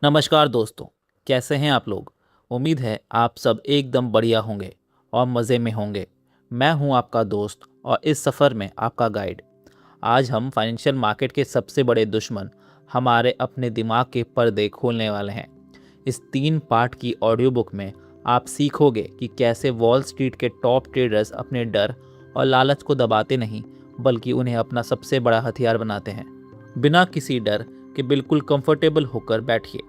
नमस्कार दोस्तों। कैसे हैं आप लोग। उम्मीद है आप सब एकदम बढ़िया होंगे और मज़े में होंगे। मैं हूं आपका दोस्त और इस सफ़र में आपका गाइड। आज हम फाइनेंशियल मार्केट के सबसे बड़े दुश्मन हमारे अपने दिमाग के पर्दे खोलने वाले हैं। इस 3 पार्ट की ऑडियो बुक में आप सीखोगे कि कैसे वॉल स्ट्रीट के टॉप ट्रेडर्स अपने डर और लालच को दबाते नहीं, बल्कि उन्हें अपना सबसे बड़ा हथियार बनाते हैं। बिना किसी डर के बिल्कुल कंफर्टेबल होकर बैठिए,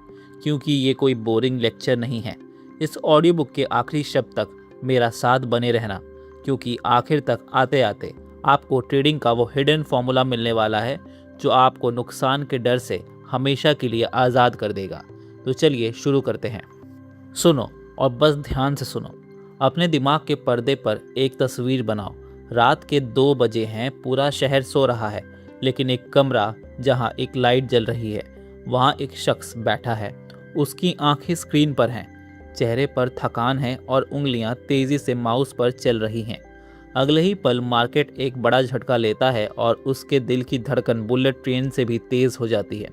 क्योंकि ये कोई बोरिंग लेक्चर नहीं है। इस ऑडियो बुक के आखिरी शब्द तक मेरा साथ बने रहना, क्योंकि आखिर तक आते आते आपको ट्रेडिंग का वो हिडन फॉर्मूला मिलने वाला है जो आपको नुकसान के डर से हमेशा के लिए आज़ाद कर देगा। तो चलिए शुरू करते हैं। सुनो और बस ध्यान से सुनो। अपने दिमाग के पर्दे पर एक तस्वीर बनाओ। रात के 2 बजे हैं, पूरा शहर सो रहा है, लेकिन एक कमरा जहां एक लाइट जल रही है, वहां एक शख्स बैठा है। उसकी आंखें स्क्रीन पर हैं, चेहरे पर थकान है और उंगलियां तेजी से माउस पर चल रही हैं। अगले ही पल मार्केट एक बड़ा झटका लेता है और उसके दिल की धड़कन बुलेट ट्रेन से भी तेज हो जाती है।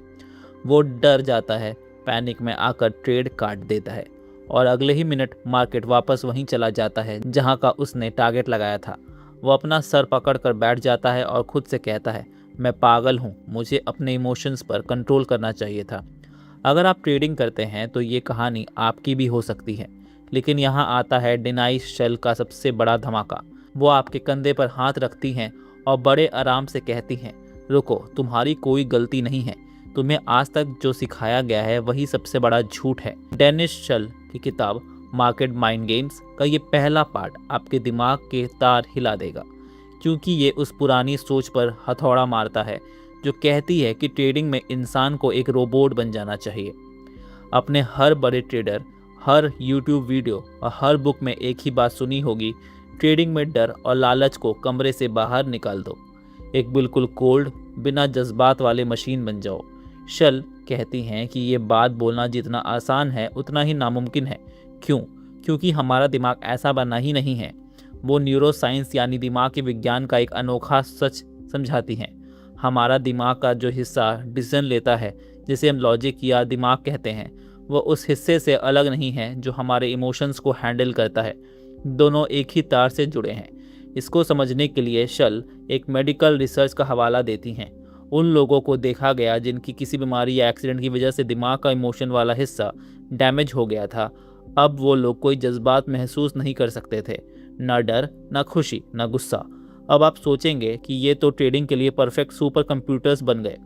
वो डर जाता है, पैनिक में आकर ट्रेड काट देता है और अगले ही मिनट मार्केट वापस वहीं चला जाता है जहां का उसने टारगेट लगाया था। वो अपना सर पकड़कर बैठ जाता है और खुद से कहता है, मैं पागल हूँ, मुझे अपने इमोशंस पर कंट्रोल करना चाहिए था। अगर आप ट्रेडिंग करते हैं तो ये कहानी आपकी भी हो सकती है। लेकिन यहाँ आता है डिनाई शेल का सबसे बड़ा धमाका। वो आपके कंधे पर हाथ रखती हैं और बड़े आराम से कहती हैं, रुको, तुम्हारी कोई गलती नहीं है। तुम्हें आज तक जो सिखाया गया है वही सबसे बड़ा झूठ है। डेनिस शेल की किताब मार्केट माइंड गेम्स का ये पहला पार्ट आपके दिमाग के तार हिला देगा, क्योंकि ये उस पुरानी सोच पर हथौड़ा मारता है जो कहती है कि ट्रेडिंग में इंसान को एक रोबोट बन जाना चाहिए। अपने हर बड़े ट्रेडर, हर यूट्यूब वीडियो और हर बुक में एक ही बात सुनी होगी, ट्रेडिंग में डर और लालच को कमरे से बाहर निकाल दो। एक बिल्कुल कोल्ड, बिना जज्बात वाले मशीन बन जाओ। शल कहती हैं कि ये बात बोलना जितना आसान है उतना ही नामुमकिन है। क्यों? क्योंकि हमारा दिमाग ऐसा बना ही नहीं है। वो न्यूरो साइंस यानी दिमाग के विज्ञान का एक अनोखा सच समझाती हैं। हमारा दिमाग का जो हिस्सा डिसीजन लेता है, जिसे हम लॉजिक या दिमाग कहते हैं, वो उस हिस्से से अलग नहीं है जो हमारे इमोशंस को हैंडल करता है। दोनों एक ही तार से जुड़े हैं। इसको समझने के लिए शल एक मेडिकल रिसर्च का हवाला देती हैं। उन लोगों को देखा गया जिनकी किसी बीमारी या एक्सीडेंट की वजह से दिमाग का इमोशन वाला हिस्सा डैमेज हो गया था। अब वो लोग कोई जज्बात महसूस नहीं कर सकते थे, ना डर, ना खुशी, ना गुस्सा। अब आप सोचेंगे कि ये तो ट्रेडिंग के लिए परफेक्ट सुपर कंप्यूटर्स बन गए,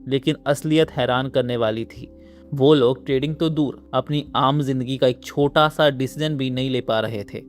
लेकिन असलियत हैरान करने वाली थी। वो लोग ट्रेडिंग तो दूर, अपनी आम जिंदगी का एक छोटा सा डिसीजन भी नहीं ले पा रहे थे।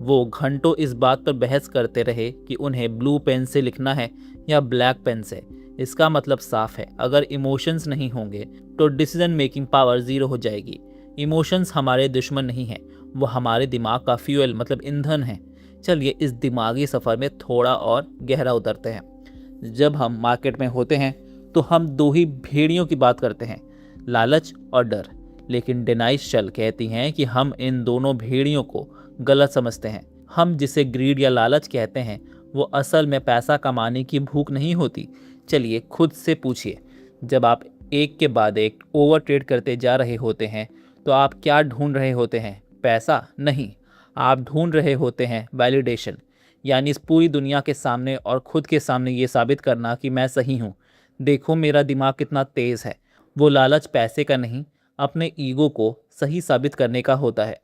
वो घंटों इस बात पर बहस करते रहे कि उन्हें ब्लू पेन से लिखना है या ब्लैक पेन से। इसका मतलब साफ है, अगर इमोशंस नहीं होंगे तो डिसीजन मेकिंग पावर ज़ीरो हो जाएगी। इमोशंस हमारे दुश्मन नहीं हैं, वो हमारे दिमाग का फ्यूल मतलब ईंधन है। चलिए इस दिमागी सफ़र में थोड़ा और गहरा उतरते हैं। जब हम मार्केट में होते हैं तो हम 2 ही भेड़ियों की बात करते हैं, लालच और डर। लेकिन डेनाइस शल कहती हैं कि हम इन दोनों भेड़ियों को गलत समझते हैं। हम जिसे ग्रीड या लालच कहते हैं वो असल में पैसा कमाने की भूख नहीं होती। चलिए खुद से पूछिए, जब आप एक के बाद एक ओवर ट्रेड करते जा रहे होते हैं तो आप क्या ढूंढ रहे होते हैं? पैसा नहीं, आप ढूंढ रहे होते हैं वैलिडेशन, यानी इस पूरी दुनिया के सामने और खुद के सामने ये साबित करना कि मैं सही हूँ। देखो मेरा दिमाग कितना तेज़ है। वो लालच पैसे का नहीं, अपने ईगो को सही साबित करने का होता है।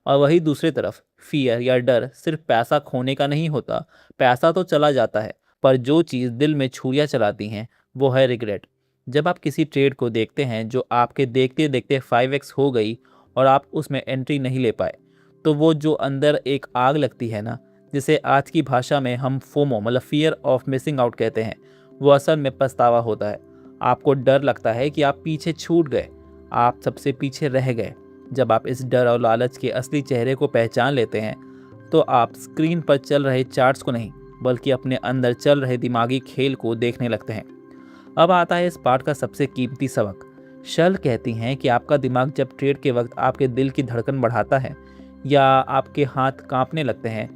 और वही दूसरी तरफ फियर या डर सिर्फ पैसा खोने का नहीं होता। पैसा तो चला जाता है, पर जो चीज़ दिल में छुरियाँ चलाती हैं वो है रिग्रेट। जब आप किसी ट्रेड को देखते हैं जो आपके देखते देखते 5x हो गई और आप उसमें एंट्री नहीं ले पाए, तो वो जो अंदर एक आग लगती है ना, जिसे आज की भाषा में हम फोमो मतलब फियर ऑफ मिसिंग आउट कहते हैं, वो असल में पछतावा होता है। आपको डर लगता है कि आप पीछे छूट गए, आप सबसे पीछे रह गए। जब आप इस डर और लालच के असली चेहरे को पहचान लेते हैं तो आप स्क्रीन पर चल रहे चार्ट्स को नहीं, बल्कि अपने अंदर चल रहे दिमागी खेल को देखने लगते हैं। अब आता है इस पाठ का सबसे कीमती सबक। शल कहती हैं कि आपका दिमाग जब ट्रेड के वक्त आपके दिल की धड़कन बढ़ाता है या आपके हाथ कांपने लगते हैं,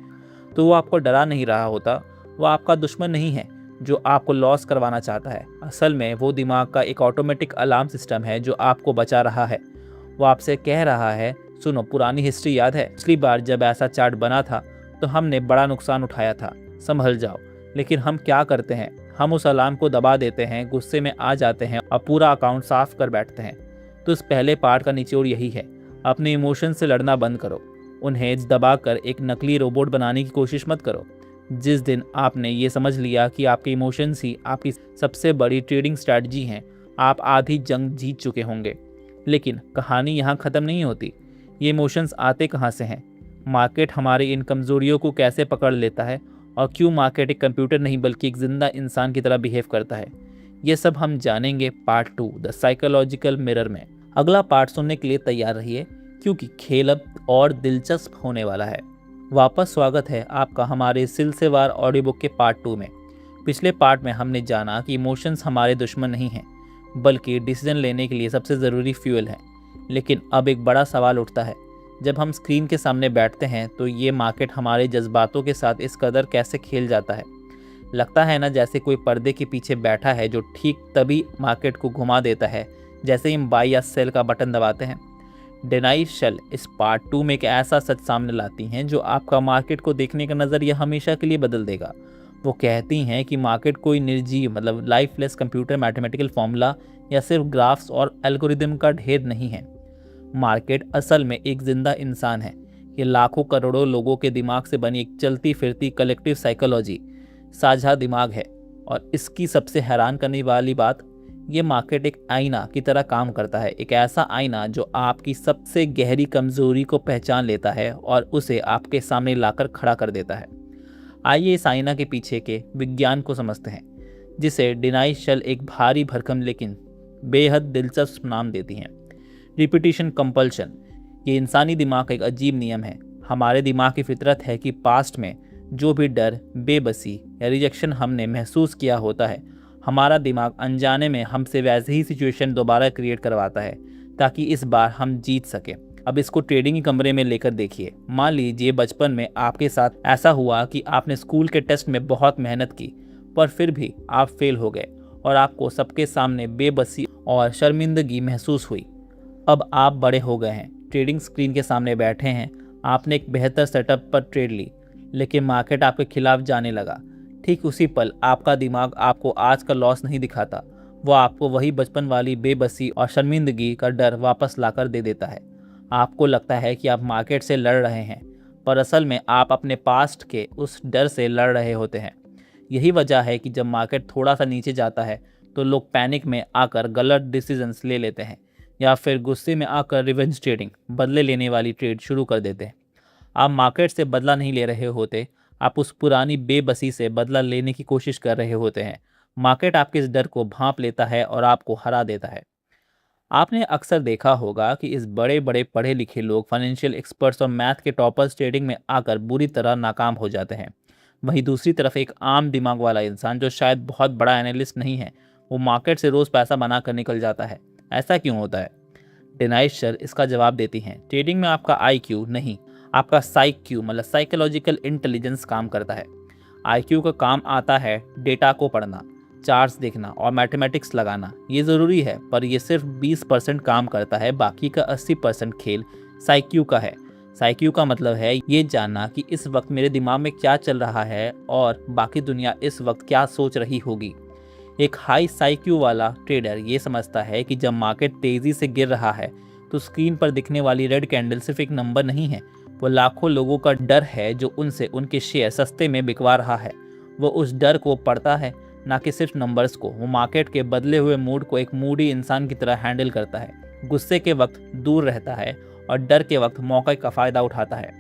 तो वो आपको डरा नहीं रहा होता। वो आपका दुश्मन नहीं है, जो आपको लॉस करवाना चाहता है, असल में वो दिमाग का एक ऑटोमेटिक अलार्म सिस्टम है जो आपको बचा रहा है। वो आपसे कह रहा है, सुनो, पुरानी हिस्ट्री याद है? पिछली बार जब ऐसा चार्ट बना था तो हमने बड़ा नुकसान उठाया था, संभल जाओ। लेकिन हम क्या करते हैं, हम उस अलार्म को दबा देते हैं, गुस्से में आ जाते हैं और पूरा अकाउंट साफ कर बैठते हैं। तो इस पहले पार्ट का निचोड़ यही है, अपने इमोशन से लड़ना बंद करो। उन्हें दबाकर एक नकली रोबोट बनाने की कोशिश मत करो। जिस दिन आपने ये समझ लिया कि आपके इमोशंस ही आपकी सबसे बड़ी ट्रेडिंग स्ट्रैटेजी हैं, आप आधी जंग जीत चुके होंगे। लेकिन कहानी यहाँ ख़त्म नहीं होती। ये इमोशंस आते कहाँ से हैं, मार्केट हमारी इन कमज़ोरियों को कैसे पकड़ लेता है, और क्यों मार्केट एक कंप्यूटर नहीं बल्कि एक जिंदा इंसान की तरह बिहेव करता है, ये सब हम जानेंगे पार्ट 2 द साइकोलॉजिकल मिरर में। अगला पार्ट सुनने के लिए तैयार रहिए, क्योंकि खेल अब और दिलचस्प होने वाला है। वापस स्वागत है आपका हमारे सिलसिलेवार ऑडियो बुक के पार्ट 2 में। पिछले पार्ट में हमने जाना कि इमोशंस हमारे दुश्मन नहीं हैं, बल्कि डिसीजन लेने के लिए सबसे ज़रूरी फ्यूल है। लेकिन अब एक बड़ा सवाल उठता है, जब हम स्क्रीन के सामने बैठते हैं तो ये मार्केट हमारे जज्बातों के साथ इस कदर कैसे खेल जाता है। लगता है ना जैसे कोई पर्दे के पीछे बैठा है जो ठीक तभी मार्केट को घुमा देता है जैसे ही हम बाई या सेल का बटन दबाते हैं। डेनाई शल इस पार्ट 2 में एक ऐसा सच सामने लाती हैं जो आपका मार्केट को देखने का नज़रिया हमेशा के लिए बदल देगा। वो कहती हैं कि मार्केट कोई निर्जीव मतलब लाइफलेस कंप्यूटर मैथमेटिकल फॉर्मूला या सिर्फ ग्राफ्स और एल्गोरिदम का ढेर नहीं है। मार्केट असल में एक जिंदा इंसान है। ये लाखों करोड़ों लोगों के दिमाग से बनी एक चलती फिरती कलेक्टिव साइकोलॉजी, साझा दिमाग है। और इसकी सबसे हैरान करने वाली बात, ये मार्केट एक आईना की तरह काम करता है। एक ऐसा आईना जो आपकी सबसे गहरी कमजोरी को पहचान लेता है और उसे आपके सामने लाकर खड़ा कर देता है। आइए इस आईना के पीछे के विज्ञान को समझते हैं, जिसे डिनाई शल एक भारी भरकम लेकिन बेहद दिलचस्प नाम देती हैं। Repetition compulsion. ये इंसानी दिमाग का एक अजीब नियम है। हमारे दिमाग की फितरत है कि पास्ट में जो भी डर, बेबसी या रिजेक्शन हमने महसूस किया होता है, हमारा दिमाग अनजाने में हमसे वैसे ही सिचुएशन दोबारा क्रिएट करवाता है ताकि इस बार हम जीत सके। अब इसको ट्रेडिंग के कमरे में लेकर देखिए। मान लीजिए बचपन में आपके साथ ऐसा हुआ कि आपने स्कूल के टेस्ट में बहुत मेहनत की, पर फिर भी आप फेल हो गए और आपको सबके सामने बेबसी और शर्मिंदगी महसूस हुई। अब आप बड़े हो गए हैं, ट्रेडिंग स्क्रीन के सामने बैठे हैं, आपने एक बेहतर सेटअप पर ट्रेड ली, लेकिन मार्केट आपके खिलाफ जाने लगा। ठीक उसी पल आपका दिमाग आपको आज का लॉस नहीं दिखाता, वो आपको वही बचपन वाली बेबसी और शर्मिंदगी का डर वापस लाकर दे देता है। आपको लगता है कि आप मार्केट से लड़ रहे हैं, पर असल में आप अपने पास्ट के उस डर से लड़ रहे होते हैं। यही वजह है कि जब मार्केट थोड़ा सा नीचे जाता है तो लोग पैनिक में आकर गलत डिसीजंस ले लेते हैं या फिर गुस्से में आकर रिवेंज ट्रेडिंग, बदले लेने वाली ट्रेड शुरू कर देते हैं। आप मार्केट से बदला नहीं ले रहे होते, आप उस पुरानी बेबसी से बदला लेने की कोशिश कर रहे होते हैं। मार्केट आपके इस डर को भांप लेता है और आपको हरा देता है। आपने अक्सर देखा होगा कि इस बड़े बड़े पढ़े लिखे लोग, फाइनेंशियल एक्सपर्ट्स और मैथ के टॉपर्स ट्रेडिंग में आकर बुरी तरह नाकाम हो जाते हैं। वहीं दूसरी तरफ एक आम दिमाग वाला इंसान जो शायद बहुत बड़ा एनालिस्ट नहीं है, वो मार्केट से रोज़ पैसा बनाकर निकल जाता है। ऐसा क्यों होता है? डेनाई शल इसका जवाब देती हैं, ट्रेडिंग में आपका IQ नहीं, आपका साइक्यू मतलब साइकोलॉजिकल इंटेलिजेंस काम करता है। IQ का काम आता है डेटा को पढ़ना, चार्ट्स देखना और मैथमेटिक्स लगाना। ये ज़रूरी है, पर ये सिर्फ 20% काम करता है। बाकी का 80% खेल साइक्यू का है। साइक्यू का मतलब है ये जानना कि इस वक्त मेरे दिमाग में क्या चल रहा है और बाकी दुनिया इस वक्त क्या सोच रही होगी। एक हाई साइक्यू वाला ट्रेडर ये समझता है कि जब मार्केट तेज़ी से गिर रहा है तो स्क्रीन पर दिखने वाली रेड कैंडल सिर्फ एक नंबर नहीं है, वो लाखों लोगों का डर है जो उनसे उनके शेयर सस्ते में बिकवा रहा है। वो उस डर को पढ़ता है, ना कि सिर्फ नंबर्स को। वो मार्केट के बदले हुए मूड को एक मूडी इंसान की तरह हैंडल करता है, गुस्से के वक्त दूर रहता है और डर के वक्त मौके का फ़ायदा उठाता है।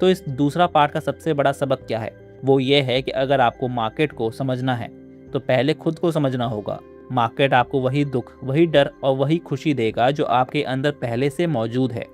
तो इस दूसरा पार्ट का सबसे बड़ा सबक क्या है? वो ये है कि अगर आपको मार्केट को समझना है तो पहले खुद को समझना होगा। मार्केट आपको वही दुख, वही डर और वही खुशी देगा जो आपके अंदर पहले से मौजूद है।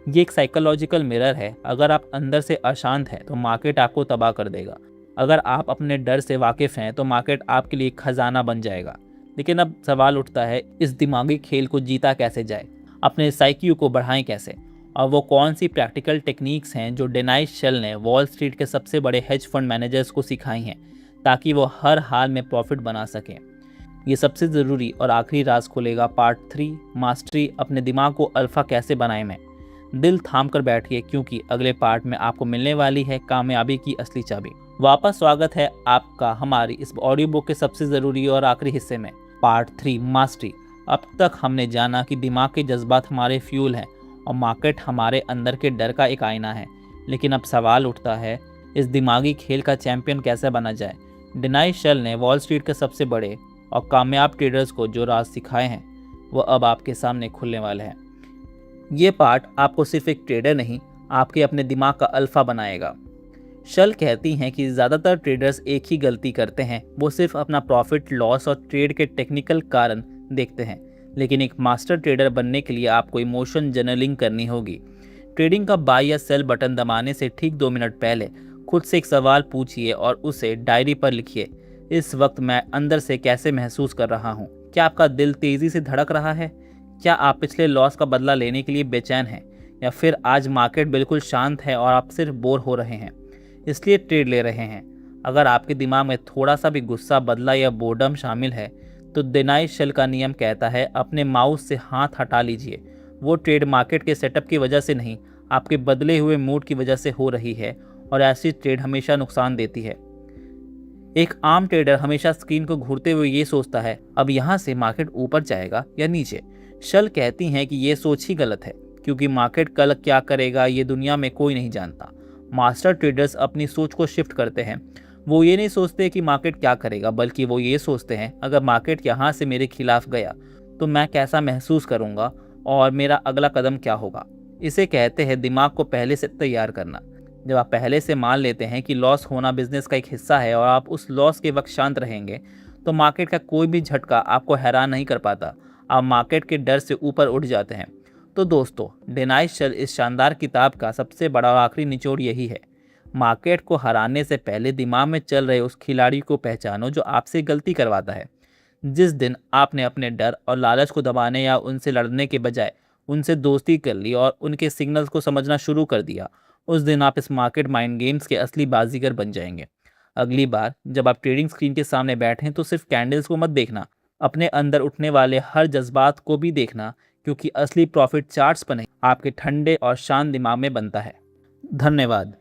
ये एक साइकोलॉजिकल मिरर है। अगर आप अंदर से अशांत हैं तो मार्केट आपको तबाह कर देगा। अगर आप अपने डर से वाकिफ़ हैं तो मार्केट आपके लिए खजाना बन जाएगा। लेकिन अब सवाल उठता है, इस दिमागी खेल को जीता कैसे जाए? अपने साइक्यू को बढ़ाएं कैसे? और वो कौन सी प्रैक्टिकल टेक्निक्स हैं जो डेनाई शल ने वॉल स्ट्रीट के सबसे बड़े हेज फंड मैनेजर्स को सिखाई हैं, ताकि वो हर हाल में प्रॉफिट बना सकें। ये सबसे ज़रूरी और आखिरी राज खुलेगा पार्ट 3 मास्टरी अपने दिमाग को अल्फ़ा कैसे बनाए में। दिल थाम कर बैठिए क्योंकि अगले पार्ट में आपको मिलने वाली है कामयाबी की असली चाबी। वापस स्वागत है आपका हमारी इस ऑडियो बुक के सबसे ज़रूरी और आखिरी हिस्से में, पार्ट 3 मास्टरी। अब तक हमने जाना कि दिमाग के जज्बात हमारे फ्यूल हैं और मार्केट हमारे अंदर के डर का एक आईना है। लेकिन अब सवाल उठता है, इस दिमागी खेल का चैंपियन कैसे बना जाए। डिनाई शल ने वॉल स्ट्रीट के सबसे बड़े और कामयाब ट्रेडर्स को जो राज सिखाए हैं वो अब आपके सामने खुलने वाले हैं। ये पार्ट आपको सिर्फ एक ट्रेडर नहीं, आपके अपने दिमाग का अल्फा बनाएगा। शल कहती हैं कि ज़्यादातर ट्रेडर्स एक ही गलती करते हैं, वो सिर्फ अपना प्रॉफिट लॉस और ट्रेड के टेक्निकल कारण देखते हैं। लेकिन एक मास्टर ट्रेडर बनने के लिए आपको इमोशन जर्नलिंग करनी होगी। ट्रेडिंग का बाय या सेल बटन दबाने से ठीक 2 मिनट पहले खुद से एक सवाल पूछिए और उसे डायरी पर लिखिए। इस वक्त मैं अंदर से कैसे महसूस कर रहा हूँ? क्या आपका दिल तेज़ी से धड़क रहा है? क्या आप पिछले लॉस का बदला लेने के लिए बेचैन हैं? या फिर आज मार्केट बिल्कुल शांत है और आप सिर्फ बोर हो रहे हैं इसलिए ट्रेड ले रहे हैं? अगर आपके दिमाग में थोड़ा सा भी गुस्सा, बदला या बोर्डम शामिल है तो डिनाई शल का नियम कहता है अपने माउस से हाथ हटा लीजिए। वो ट्रेड मार्केट के सेटअप की वजह से नहीं, आपके बदले हुए मूड की वजह से हो रही है और ऐसी ट्रेड हमेशा नुकसान देती है। एक आम ट्रेडर हमेशा स्क्रीन को घूरते हुए ये सोचता है अब यहाँ से मार्केट ऊपर जाएगा या नीचे। शल कहती हैं कि ये सोच ही गलत है क्योंकि मार्केट कल क्या करेगा ये दुनिया में कोई नहीं जानता। मास्टर ट्रेडर्स अपनी सोच को शिफ्ट करते हैं। वो ये नहीं सोचते कि मार्केट क्या करेगा, बल्कि वो ये सोचते हैं अगर मार्केट यहाँ से मेरे खिलाफ गया तो मैं कैसा महसूस करूँगा और मेरा अगला कदम क्या होगा। इसे कहते हैं दिमाग को पहले से तैयार करना। जब आप पहले से मान लेते हैं कि लॉस होना बिजनेस का एक हिस्सा है और आप उस लॉस के वक्त शांत रहेंगे तो मार्केट का कोई भी झटका आपको हैरान नहीं कर पाता। आप मार्केट के डर से ऊपर उठ जाते हैं। तो दोस्तों, डिनाई शल इस शानदार किताब का सबसे बड़ा और आखिरी निचोड़ यही है, मार्केट को हराने से पहले दिमाग में चल रहे उस खिलाड़ी को पहचानो जो आपसे गलती करवाता है। जिस दिन आपने अपने डर और लालच को दबाने या उनसे लड़ने के बजाय उनसे दोस्ती कर ली और उनके सिग्नल्स को समझना शुरू कर दिया, उस दिन आप इस मार्केट माइंड गेम्स के असली बाजीगर बन जाएंगे। अगली बार जब आप ट्रेडिंग स्क्रीन के सामने बैठें तो सिर्फ कैंडल्स को मत देखना, अपने अंदर उठने वाले हर जज्बात को भी देखना, क्योंकि असली प्रॉफिट चार्ट्स पर नहीं, आपके ठंडे और शांत दिमाग में बनता है। धन्यवाद।